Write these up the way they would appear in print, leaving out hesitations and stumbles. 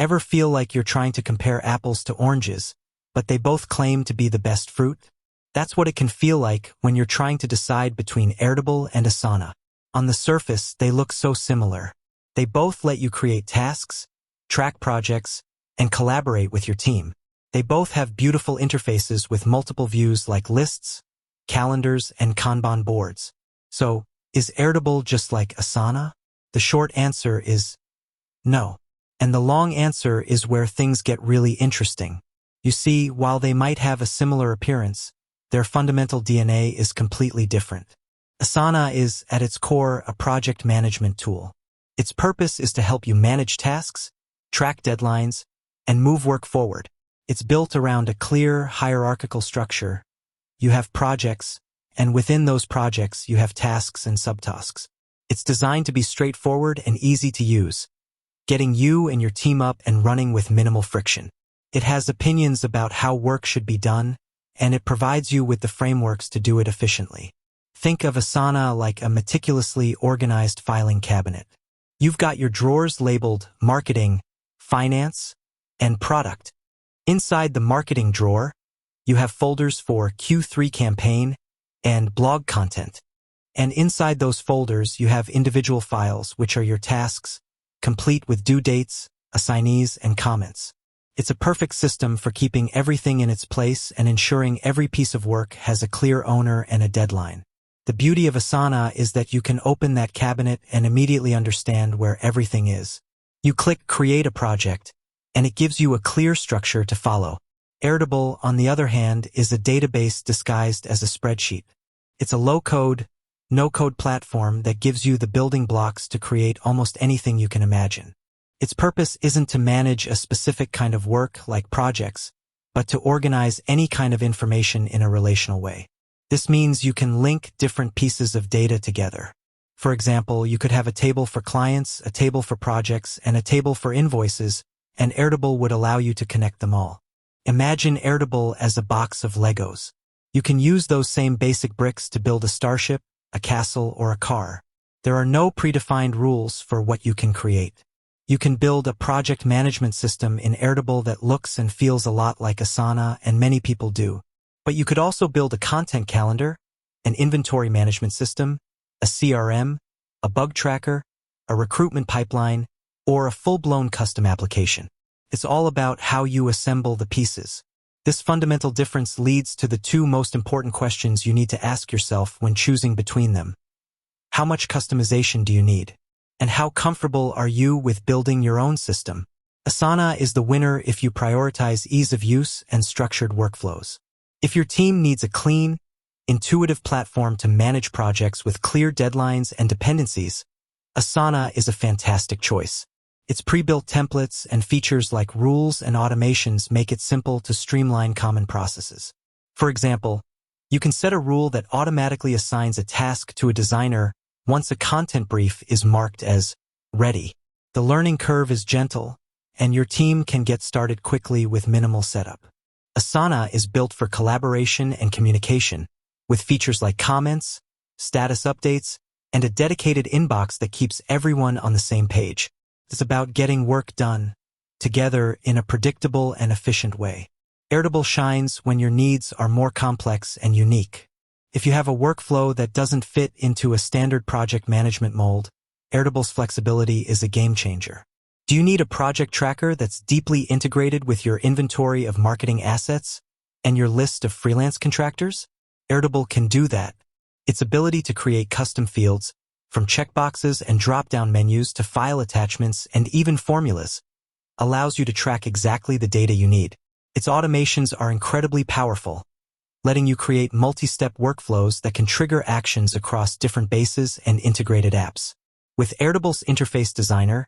Ever feel like you're trying to compare apples to oranges, but they both claim to be the best fruit? That's what it can feel like when you're trying to decide between Airtable and Asana. On the surface, they look so similar. They both let you create tasks, track projects, and collaborate with your team. They both have beautiful interfaces with multiple views like lists, calendars, and Kanban boards. So, is Airtable just like Asana? The short answer is no. And the long answer is where things get really interesting. You see, while they might have a similar appearance, their fundamental DNA is completely different. Asana is, at its core, a project management tool. Its purpose is to help you manage tasks, track deadlines, and move work forward. It's built around a clear, hierarchical structure. You have projects, and within those projects, you have tasks and subtasks. It's designed to be straightforward and easy to use, getting you and your team up and running with minimal friction. It has opinions about how work should be done, and it provides you with the frameworks to do it efficiently. Think of Asana like a meticulously organized filing cabinet. You've got your drawers labeled marketing, finance, and product. Inside the marketing drawer, you have folders for Q3 campaign and blog content. And inside those folders, you have individual files, which are your tasks, complete with due dates, assignees, and comments. It's a perfect system for keeping everything in its place and ensuring every piece of work has a clear owner and a deadline. The beauty of Asana is that you can open that cabinet and immediately understand where everything is. You click Create a Project, and it gives you a clear structure to follow. Airtable, on the other hand, is a database disguised as a spreadsheet. It's a low-code, no-code platform that gives you the building blocks to create almost anything you can imagine. Its purpose isn't to manage a specific kind of work like projects, but to organize any kind of information in a relational way. This means you can link different pieces of data together. For example, you could have a table for clients, a table for projects, and a table for invoices, and Airtable would allow you to connect them all. Imagine Airtable as a box of Legos. You can use those same basic bricks to build a starship, a castle, or a car. There are no predefined rules for what you can create. You can build a project management system in Airtable that looks and feels a lot like Asana, and many people do. But you could also build a content calendar, an inventory management system, a CRM, a bug tracker, a recruitment pipeline, or a full-blown custom application. It's all about how you assemble the pieces. This fundamental difference leads to the two most important questions you need to ask yourself when choosing between them. How much customization do you need? And how comfortable are you with building your own system? Asana is the winner if you prioritize ease of use and structured workflows. If your team needs a clean, intuitive platform to manage projects with clear deadlines and dependencies, Asana is a fantastic choice. Its pre-built templates and features like rules and automations make it simple to streamline common processes. For example, you can set a rule that automatically assigns a task to a designer once a content brief is marked as ready. The learning curve is gentle, and your team can get started quickly with minimal setup. Asana is built for collaboration and communication, with features like comments, status updates, and a dedicated inbox that keeps everyone on the same page. It's about getting work done together in a predictable and efficient way. Airtable shines when your needs are more complex and unique. If you have a workflow that doesn't fit into a standard project management mold, Airtable's flexibility is a game changer. Do you need a project tracker that's deeply integrated with your inventory of marketing assets and your list of freelance contractors? Airtable can do that. Its ability to create custom fields, from checkboxes and drop-down menus to file attachments and even formulas, allows you to track exactly the data you need. Its automations are incredibly powerful, letting you create multi-step workflows that can trigger actions across different bases and integrated apps. With Airtable's Interface Designer,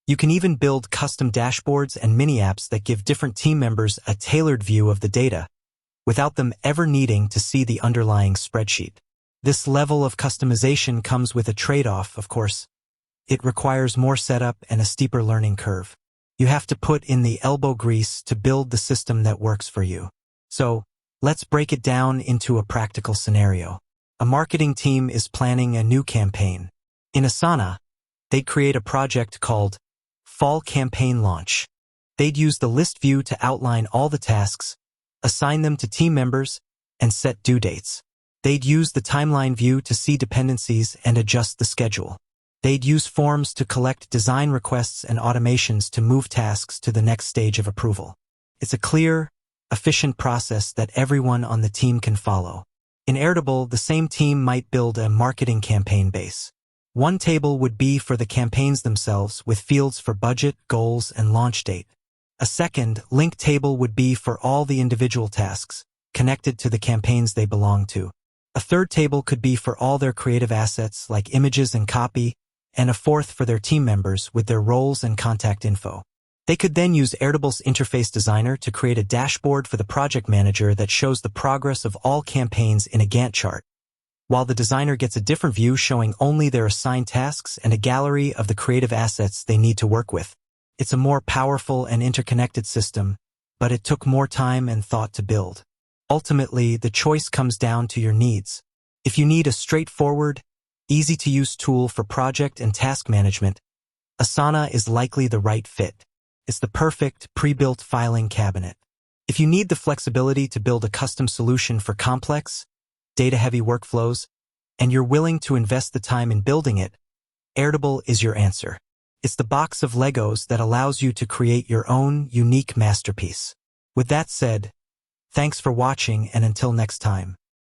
you can even build custom dashboards and mini-apps that give different team members a tailored view of the data, without them ever needing to see the underlying spreadsheet. This level of customization comes with a trade-off, of course. It requires more setup and a steeper learning curve. You have to put in the elbow grease to build the system that works for you. So, let's break it down into a practical scenario. A marketing team is planning a new campaign. In Asana, they'd create a project called Fall Campaign Launch. They'd use the list view to outline all the tasks, assign them to team members, and set due dates. They'd use the timeline view to see dependencies and adjust the schedule. They'd use forms to collect design requests and automations to move tasks to the next stage of approval. It's a clear, efficient process that everyone on the team can follow. In Airtable, the same team might build a marketing campaign base. One table would be for the campaigns themselves with fields for budget, goals, and launch date. A second, link table would be for all the individual tasks, connected to the campaigns they belong to. A third table could be for all their creative assets like images and copy, and a fourth for their team members with their roles and contact info. They could then use Airtable's Interface Designer to create a dashboard for the project manager that shows the progress of all campaigns in a Gantt chart, while the designer gets a different view showing only their assigned tasks and a gallery of the creative assets they need to work with. It's a more powerful and interconnected system, but it took more time and thought to build. Ultimately, the choice comes down to your needs. If you need a straightforward, easy-to-use tool for project and task management, Asana is likely the right fit. It's the perfect, pre-built filing cabinet. If you need the flexibility to build a custom solution for complex, data-heavy workflows, and you're willing to invest the time in building it, Airtable is your answer. It's the box of Legos that allows you to create your own unique masterpiece. With that said, thanks for watching, and until next time.